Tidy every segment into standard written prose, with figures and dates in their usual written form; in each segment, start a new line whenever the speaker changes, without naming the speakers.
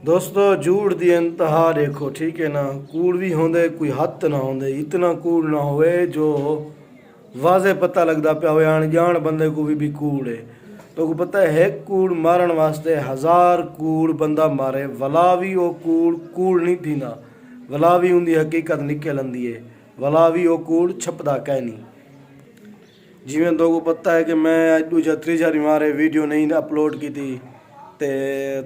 दोस्तों झूठ दी इंतहा देखो, ठीक है ना। कूड़ भी होंदे कोई हद ना होंदे, इतना कूड़ ना होए जो वाजे पता लगदा पिया होए अनजान बंदे को भी कूड़ है। तो को पता है एक कूड़ मारन वास्ते 1000 कूड़ बंदा मारे, वला भी वो कूड़ कूड़ नहीं थींदा, वला भी उनकी हकीकत निकल आंदी है, वला भी वो कूड़ छपदा कै नहीं। जिवें तो को पता है कि मैं अज दूजा तीजा मारे वीडियो नहीं अपलोड की थी, ते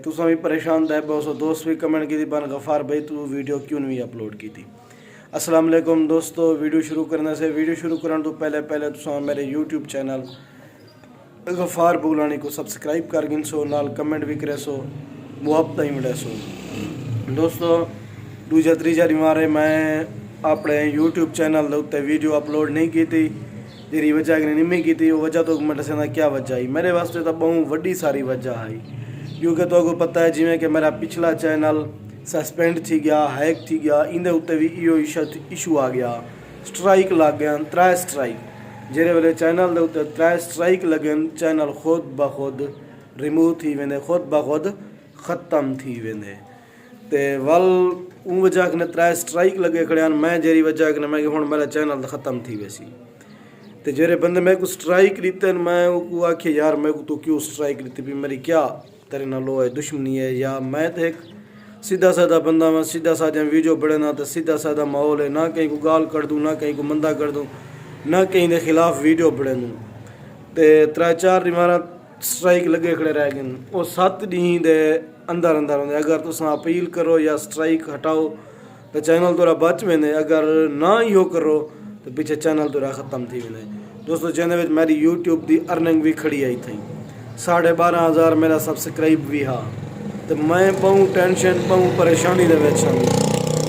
तुसा भी परेशान थे बहुत दोस्त भी कमेंट की थी बन गफ़ार भाई तू वीडियो क्यों नहीं अपलोड की थी। अस्सलाम वालेकुम दोस्तों, वीडियो शुरू करने से वीडियो शुरू करने तो पहले तुसा मेरे यूट्यूब चैनल गफ़ार बुगलानी को सब्सक्राइब कर गिन सो, नाल कमेंट भी करे सो, मुहब्बत ही मिले सो। दोस्तों दूजा तीजा मारे मैं अपने यूट्यूब चैनल के उत्ते वीडियो अपलोड नहीं की थी, जी वजह नहीं की थी। वो वजह तो मैं दसा क्या वजह आई, मेरे वास्ते तो बहुत वड्डी सारी वजह आई। क्योंकि तो को पता है जिमें कि मेरा पिछला चैनल सस्पेंड थी गया, हैक थी गया, इंदे उत्ते भी इो इशू आ गया, स्ट्राइक लग गया, 3 स्ट्राइक जेरे वेले चैनल दे उत्ते 3 स्ट्राइक लगन, चैनल खुद ब खुद रिमूव थी वेंदे, खुद ब खुद ख़त्म थी वेंदे। ते वल उन वजह कने 3 स्ट्राइक लगे खड़े, मैं जेरी वजह कने मैं हुण मेरा चैनल ख़त्म थी वैसी। तो जेरे बंदे मैं को स्ट्राइक लीते, मैं को आखे यार मैं को तो क्यों स्ट्राइक लीती भी, मेरी क्या तेरे नाल है दुश्मनी है, या मैं तो एक सीधा साधा बंदा, मैं सीधा साधा वीडियो बड़े ना तो सीधा साधा माहौल है, ना कहीं को गाल कर दूँ, ना कहीं को मंदा कर दूँ, ना कहीं के खिलाफ वीडियो बड़े दूँ। तो 3-4 मारा स्ट्राइक लगे खड़े रह गए, वो 7 दी दे अंदर अंदर होंगे। अगर तुम अपील करो या स्ट्राइक हटाओ तो चैनल तोरा बच वेंदे, अगर ना ही हो करो तो पीछे चैनल तोरा ख़त्म थी वेंदे। दोस्तों चैनल में मेरी यूट्यूब की अर्निंग भी खड़ी आई थी, 12,500 मेरा सब्सक्राइब भी हाँ। तो मैं बहुत टेंशन बहुत परेशानी दे विच हाँ,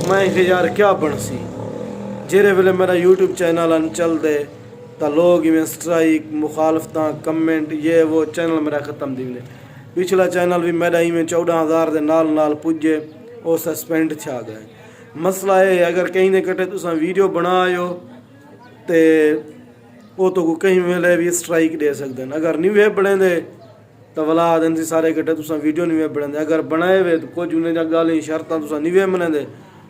मैं कि यार क्या बनसी जेरे वेले मेरा यूट्यूब चैनल अन चल दे तो लोग इवें स्ट्राइक मुखालफत कमेंट ये वो चैनल मेरा ख़त्म थी वेंदे। पिछला चैनल भी मेरा इवें 14,000 के नाल पुजे वो सस्पेंड छा गए। मसला है अगर कहीं दे कटे तुसा वीडियो बनायो तो वो तो को कहीं वेले भी स्ट्राइक दे सकते हैं। अगर नहीं वे बने दे तो वला आदन से सारे कटे तुसा वीडियो नहीं वे बने, अगर बनाए वे तो कुछ उन्हें गाली शर्तां तुसा नहीं वे मने दे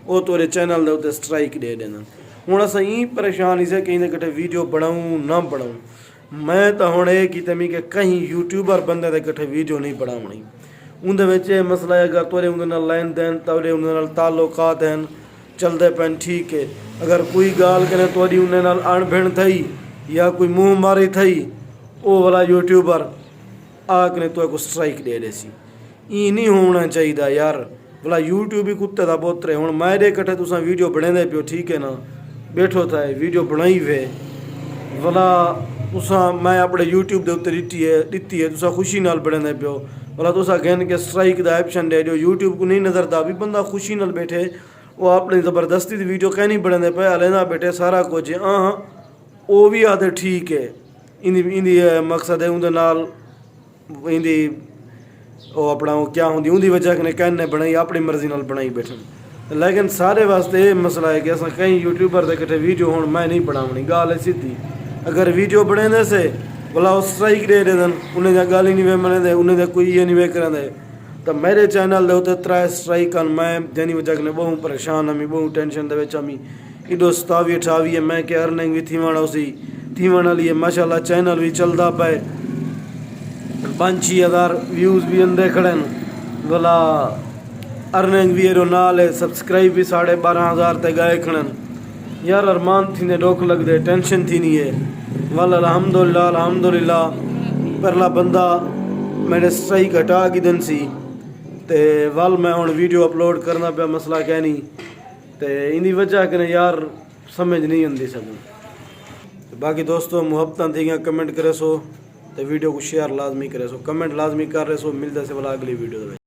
वो तोरे चैनल दे उत्ते स्ट्राइक दे देना। हुण असां ई परेशान से कहीं दे कटे वीडियो बनाऊँ ना बनाऊँ, मैं तो हुण ये कीते मी कि कहीं यूट्यूबर बंदे दे कटे वीडियो नहीं बनावनी। उनदे विच ये मसला है अगर तोरे उनदे नाल लैन देन तोरे उनदे नाल ताल्लुकात हैं चलते पैन ठीक है, अगर कोई गाल करे तोरी उनदे नाल अणभिण थई या कोई मुँह मारी थई वो वाला यूट्यूबर आके तो को स्ट्राइक दे देसी। ई नहीं होना चाहिए यार, भला यूट्यूब ही कुत्ते का पोतरे। हुण मेरे कट्ठे तुसा वीडियो बने पियो ठीक है ना, बैठो था वीडियो बनाई वे भला तुसा मैं अपने यूट्यूब के उत्ते दिती है तुसा खुशी नाल बने पियो, भला तुसा कहन के स्ट्राइक का ऑप्शन दे दो, यूट्यूब को नहीं नजरता भी बंदा खुशी नाल बैठे वो अपनी ज़बरदस्ती की वीडियो कह नहीं बने पे लेना बैठे सारा कुछ हाँ वो भी आते ठीक है। इंदी मकसद है उनके नाल इंदी वो अपना वो क्या होंगी उनकी वजह कने कहने बनाई अपनी मर्जी नाल बनाई बैठन। लेकिन सारे वास्ते ये मसला है कि अस कहीं यूट्यूबर के कट्ठे वीडियो हुण मैं नहीं बनावनी, गाल है सीधी। अगर वीडियो बने से भला वो स्ट्राइक दे देन, उन्हें गाल ही नहीं वे मने दे, उन्हें कोई ये नहीं वे करें तो मेरे चैनल के उत्ते 3 स्ट्राइक मैं जनी वजह कने बहुत परेशान हमी, बहुत टेंशन दे विच हमी। इडो 27-28 मैं के अर्निंग भी थीवण उसी थीवण वाली है, माशाल्लाह चैनल भी चलता पे, 5-6 हज़ार व्यूज़ भी अंदे खड़े भला अर्निंग भी एरो नाल है, सब्सक्राइब भी 12,500 ते गए खड़न। यार अरमान थी ने डोक लग दे टेंशन थी नहीं है। वल अल्हम्दुलिल्लाह अल्हम्दुलिल्लाह परला बंदा मैंने स्ट्राइक हटा की दिन सी ते वल मैं हुण वीडियो अपलोड करना पे मसला क्या नहीं ते इंदी वजह कने यार समझ नहीं आती सकूँ। बाकी दोस्तों मुहब्बत थी कमेंट करे सो तो वीडियो को शेयर लाजमी करे सो, कमेंट लाजमी कर रहे सो। मिलते से वाला अगली वीडियो।